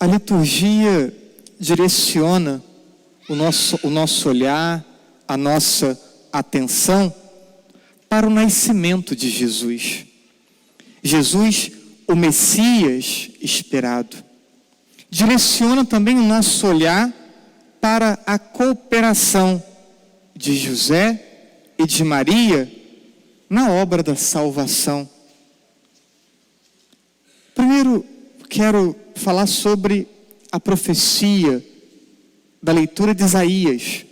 A liturgia direciona o nosso olhar, a nossa atenção para o nascimento de Jesus. Jesus, o Messias esperado. Direciona também o nosso olhar para a cooperação de José e de Maria na obra da salvação. Primeiro, quero falar sobre a profecia da leitura de Isaías.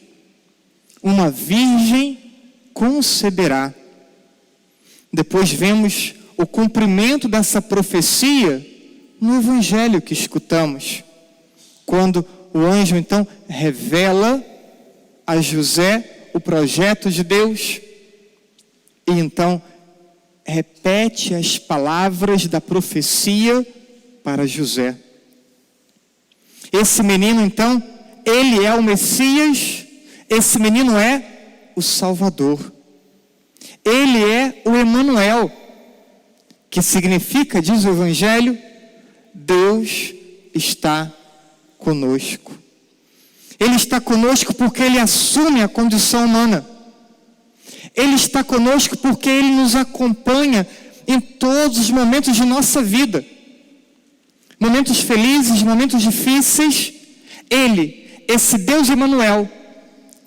Uma virgem conceberá. Depois vemos o cumprimento dessa profecia no evangelho que escutamos, quando o anjo então revela a José o projeto de Deus e então repete as palavras da profecia para José. Esse menino então, ele é o Messias, esse menino é o Salvador. Ele é o Emanuel, que significa, diz o Evangelho, Deus está conosco. Ele está conosco porque Ele assume a condição humana. Ele está conosco porque Ele nos acompanha em todos os momentos de nossa vida. Momentos felizes, momentos difíceis. Ele, esse Deus Emanuel,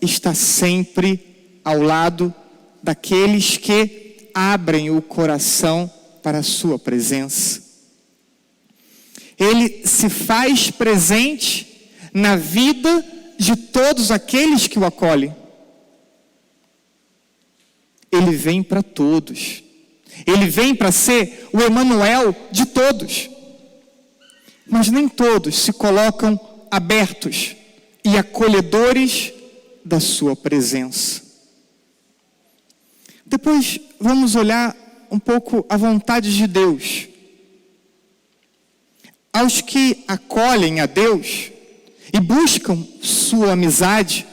está sempre ao lado daqueles que abrem o coração para a sua presença. Ele se faz presente na vida de todos aqueles que o acolhem. Ele vem para todos. Ele vem para ser o Emanuel de todos. Mas nem todos se colocam abertos e acolhedores da sua presença. Depois vamos olhar um pouco a vontade de Deus. Aos que acolhem a Deus e buscam sua amizade,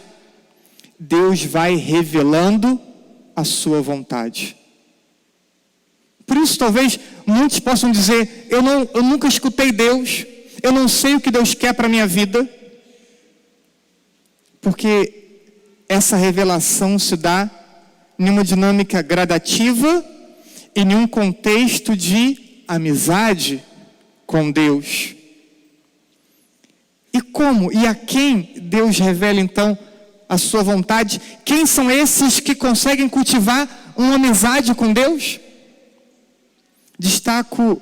Deus vai revelando a sua vontade. Por isso talvez muitos possam dizer, eu nunca escutei Deus, eu não sei o que Deus quer para a minha vida, porque essa revelação se dá em uma dinâmica gradativa e em um contexto de amizade com Deus. E como e a quem Deus revela então a sua vontade? Quem são esses que conseguem cultivar uma amizade com Deus? Destaco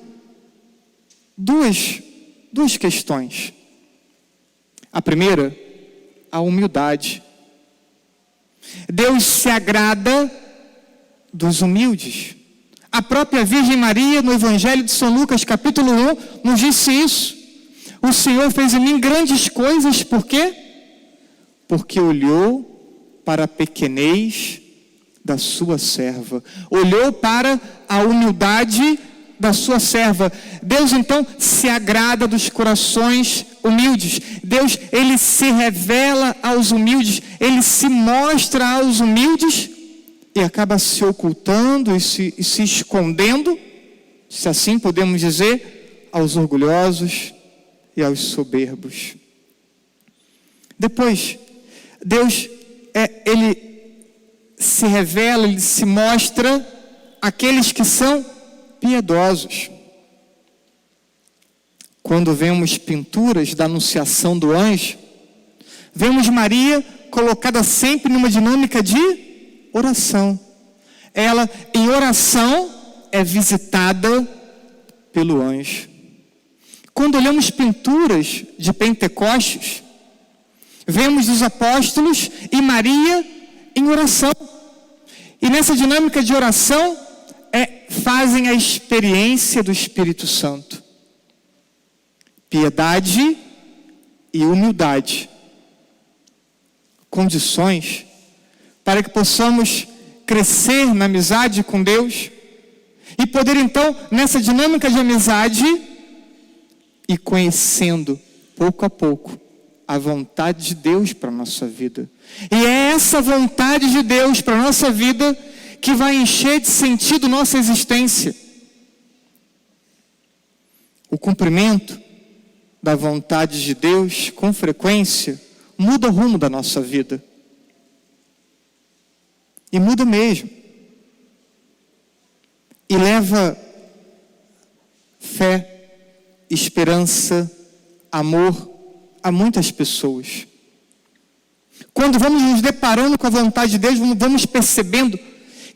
duas questões. A primeira, a humildade. Deus se agrada dos humildes. A própria Virgem Maria, no Evangelho de São Lucas, capítulo 1, nos disse isso. O Senhor fez em mim grandes coisas, por quê? Porque olhou para a pequenez da sua serva. Olhou para a humildade da sua serva. Deus então se agrada dos corações humildes. Deus, Ele se revela aos humildes. Ele se mostra aos humildes e acaba se ocultando e se escondendo, se assim podemos dizer, aos orgulhosos e aos soberbos. Depois, Deus, Ele se revela, Ele se mostra àqueles que são piedosos. Quando vemos pinturas da anunciação do anjo, vemos Maria colocada sempre numa dinâmica de oração. Ela, em oração, é visitada pelo anjo. Quando olhamos pinturas de Pentecostes, vemos os apóstolos e Maria em oração. E nessa dinâmica de oração, fazem a experiência do Espírito Santo. Piedade e humildade. Condições para que possamos crescer na amizade com Deus e poder então, nessa dinâmica de amizade, ir conhecendo pouco a pouco a vontade de Deus para a nossa vida. E é essa vontade de Deus para a nossa vida que vai encher de sentido nossa existência. O cumprimento da vontade de Deus, com frequência, muda o rumo da nossa vida. E muda mesmo. E leva fé, esperança, amor a muitas pessoas. Quando vamos nos deparando com a vontade de Deus, vamos percebendo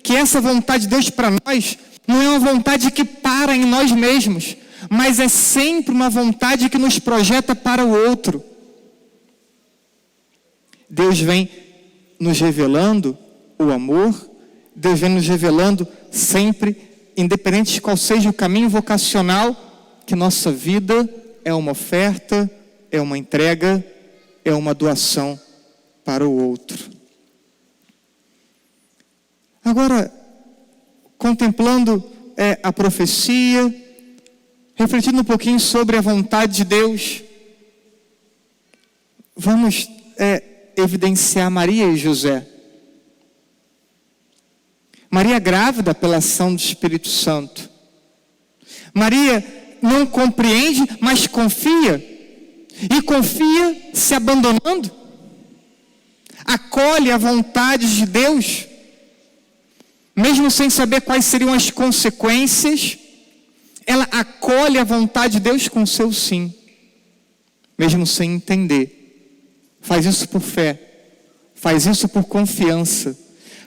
que essa vontade de Deus para nós não é uma vontade que para em nós mesmos, mas é sempre uma vontade que nos projeta para o outro. Deus vem nos revelando o amor, Deus vem nos revelando sempre, independente de qual seja o caminho vocacional, que nossa vida é uma oferta, é uma entrega, é uma doação para o outro. Agora, contemplando a profecia, refletindo um pouquinho sobre a vontade de Deus, vamos evidenciar Maria e José. Maria grávida pela ação do Espírito Santo. Maria não compreende, mas confia. E confia se abandonando. Acolhe a vontade de Deus, mesmo sem saber quais seriam as consequências. Ela acolhe a vontade de Deus com seu sim, mesmo sem entender. Faz isso por fé, faz isso por confiança,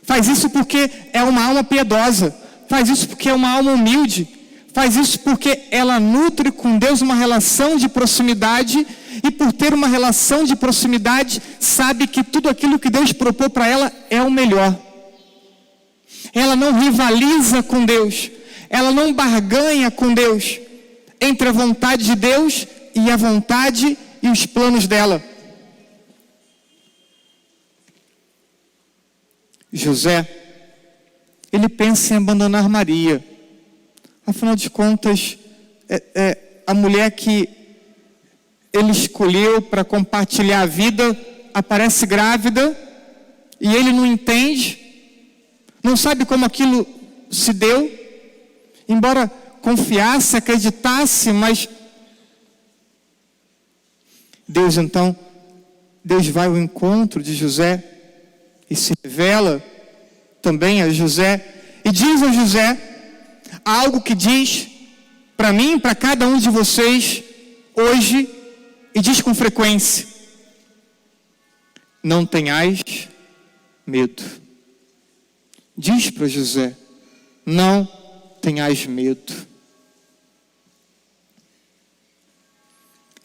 faz isso porque é uma alma piedosa, faz isso porque é uma alma humilde, faz isso porque ela nutre com Deus uma relação de proximidade, e por ter uma relação de proximidade, sabe que tudo aquilo que Deus propôs para ela é o melhor. Ela não rivaliza com Deus, ela não barganha com Deus, entre a vontade de Deus e a vontade e os planos dela. José, ele pensa em abandonar Maria. Afinal de contas, a mulher que ele escolheu para compartilhar a vida aparece grávida e ele não entende, não sabe como aquilo se deu, embora confiasse, acreditasse, mas Deus vai ao encontro de José e se revela também a José e diz a José algo que diz para mim, para cada um de vocês hoje, e diz com frequência: não tenhais medo. Diz para José: não tenhais medo.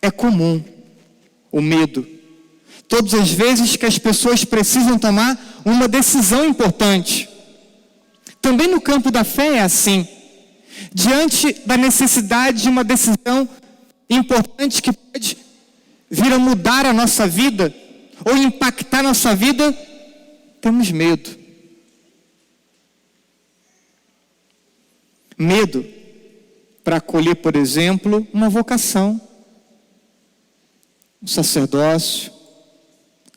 É comum o medo. Todas as vezes que as pessoas precisam tomar uma decisão importante. Também no campo da fé é assim. Diante da necessidade de uma decisão importante que pode vir a mudar a nossa vida, ou impactar a nossa vida, temos medo. Medo para acolher, por exemplo, uma vocação, um sacerdócio,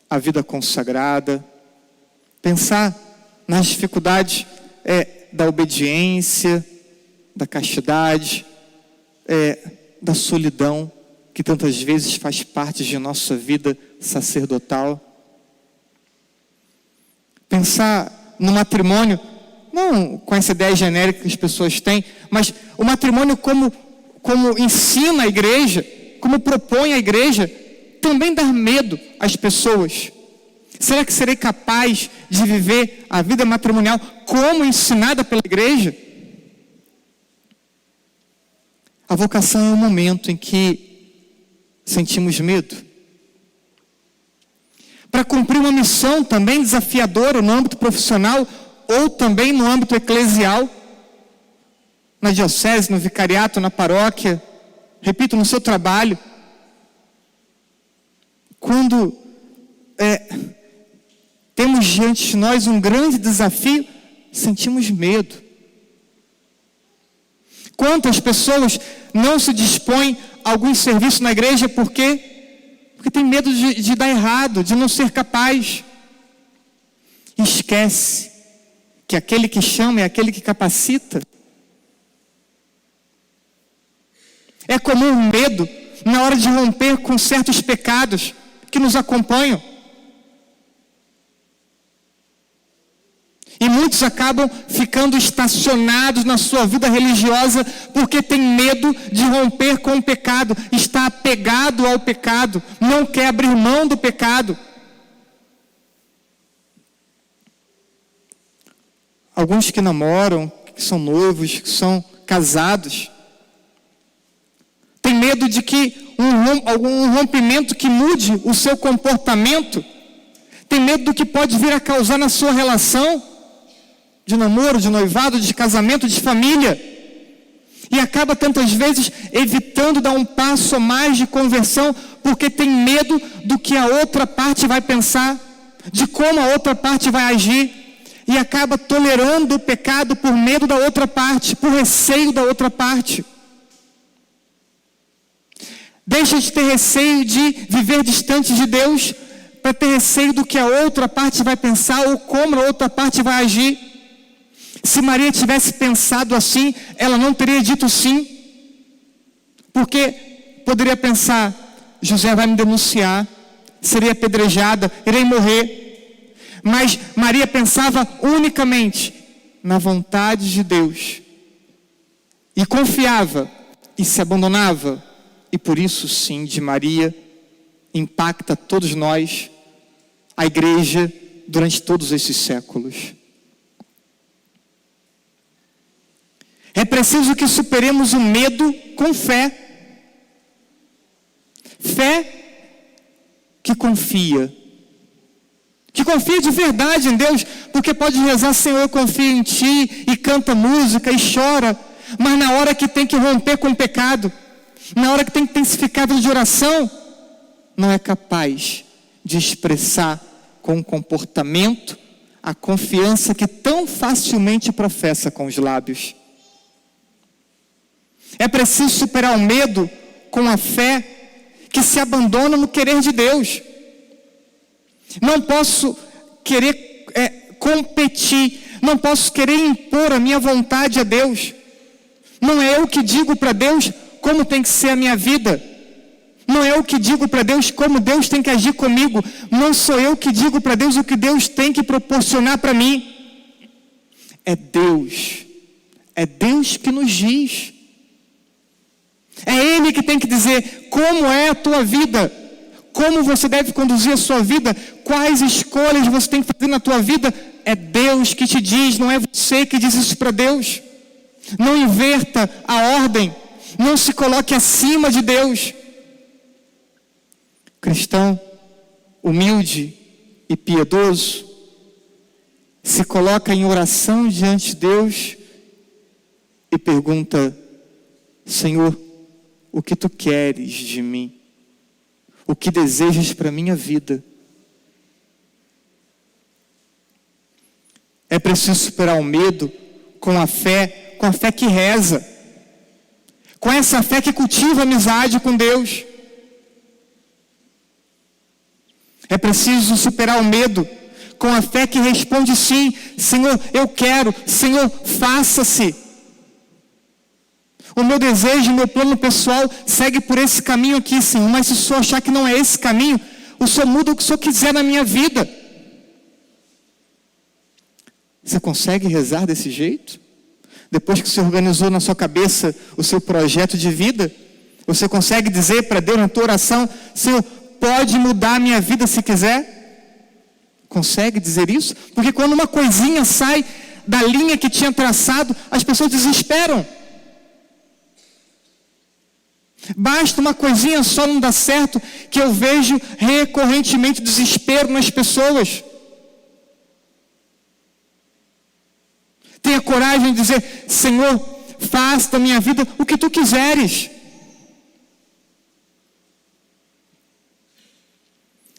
a vida consagrada, pensar nas dificuldades da obediência, da castidade, da solidão, que tantas vezes faz parte de nossa vida sacerdotal. Pensar no matrimônio, não com essa ideia genérica que as pessoas têm, mas o matrimônio como ensina a igreja, como propõe a igreja, também dá medo às pessoas. Será que serei capaz de viver a vida matrimonial como ensinada pela igreja? A vocação é um momento em que sentimos medo. Para cumprir uma missão também desafiadora no âmbito profissional ou também no âmbito eclesial, na diocese, no vicariato, na paróquia, repito, no seu trabalho. Quando temos diante de nós um grande desafio, sentimos medo. Quantas pessoas não se dispõem a algum serviço na igreja porque tem medo de dar errado, de não ser capaz. Esquece que aquele que chama é aquele que capacita. É comum o medo na hora de romper com certos pecados que nos acompanham. E muitos acabam ficando estacionados na sua vida religiosa porque tem medo de romper com o pecado, está apegado ao pecado, não quer abrir mão do pecado. Alguns que namoram, que são noivos, que são casados, tem medo de que algum rompimento que mude o seu comportamento, tem medo do que pode vir a causar na sua relação de namoro, de noivado, de casamento, de família. E acaba tantas vezes evitando dar um passo a mais de conversão, porque tem medo do que a outra parte vai pensar, de como a outra parte vai agir. E acaba tolerando o pecado por medo da outra parte, por receio da outra parte. Deixa de ter receio de viver distante de Deus, para ter receio do que a outra parte vai pensar ou como a outra parte vai agir. Se Maria tivesse pensado assim, ela não teria dito sim. Porque poderia pensar, José vai me denunciar, seria apedrejada, irei morrer. Mas Maria pensava unicamente na vontade de Deus. E confiava, e se abandonava. E por isso sim, de Maria, impacta todos nós, a igreja, durante todos esses séculos. É preciso que superemos o medo com fé. Fé que confia. Que confia de verdade em Deus. Porque pode rezar, Senhor, eu confio em Ti, e canta música, e chora. Mas na hora que tem que romper com o pecado, na hora que tem que intensificar a vida de oração, não é capaz de expressar com o comportamento a confiança que tão facilmente professa com os lábios. É preciso superar o medo com a fé que se abandona no querer de Deus. Não posso querer competir, não posso querer impor a minha vontade a Deus. Não é eu que digo para Deus como tem que ser a minha vida. Não é eu que digo para Deus como Deus tem que agir comigo. Não sou eu que digo para Deus o que Deus tem que proporcionar para mim. É Deus. É Deus que nos diz. É Ele que tem que dizer como é a tua vida, como você deve conduzir a sua vida, quais escolhas você tem que fazer na tua vida. É Deus que te diz, não é você que diz isso para Deus. Não inverta a ordem, não se coloque acima de Deus. Cristão humilde e piedoso se coloca em oração diante de Deus e pergunta: Senhor, o que Tu queres de mim? O que desejas para a minha vida? É preciso superar o medo com a fé que reza, com essa fé que cultiva amizade com Deus. É preciso superar o medo com a fé que responde sim. Senhor, eu quero. Senhor, faça-se. O meu desejo, o meu plano pessoal segue por esse caminho aqui, Senhor. Mas se o Senhor achar que não é esse caminho, o Senhor muda o que o Senhor quiser na minha vida. Você consegue rezar desse jeito? Depois que você organizou na sua cabeça o seu projeto de vida, você consegue dizer para Deus na tua oração: Senhor, pode mudar a minha vida se quiser? Consegue dizer isso? Porque quando uma coisinha sai da linha que tinha traçado, as pessoas desesperam. Basta uma coisinha só não dar certo, que eu vejo recorrentemente desespero nas pessoas. Tenha coragem de dizer: Senhor, faça da minha vida o que Tu quiseres.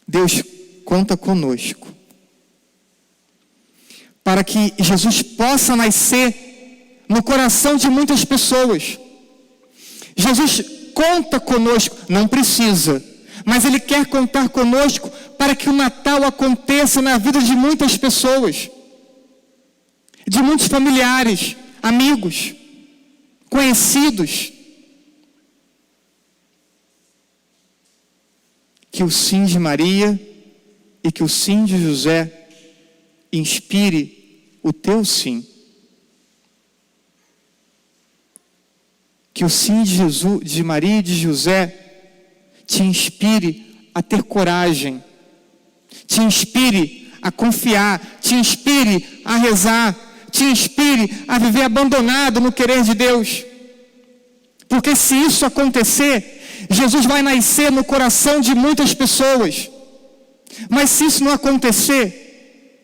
Deus conta conosco para que Jesus possa nascer no coração de muitas pessoas. Jesus conta conosco, não precisa, mas Ele quer contar conosco para que o Natal aconteça na vida de muitas pessoas, de muitos familiares, amigos, conhecidos. que o sim de Maria e que o sim de José inspire o teu sim. Que o sim de Jesus, de Maria e de José te inspire a ter coragem, te inspire a confiar, te inspire a rezar, te inspire a viver abandonado no querer de Deus. Porque se isso acontecer, Jesus vai nascer no coração de muitas pessoas. Mas se isso não acontecer,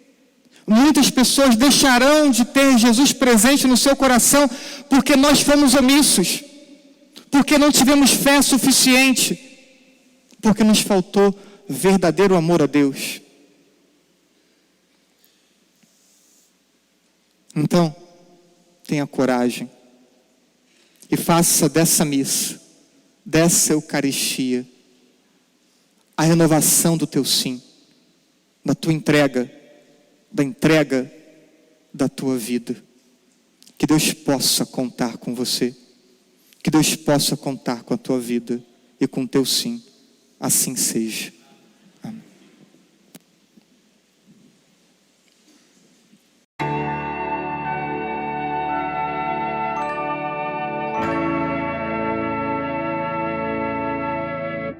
muitas pessoas deixarão de ter Jesus presente no seu coração porque nós fomos omissos, porque não tivemos fé suficiente, porque nos faltou verdadeiro amor a Deus. Então, tenha coragem e faça dessa missa, dessa Eucaristia, a renovação do teu sim, da tua entrega, da entrega da tua vida. Que Deus possa contar com você, que Deus possa contar com a tua vida e com o teu sim. Assim seja.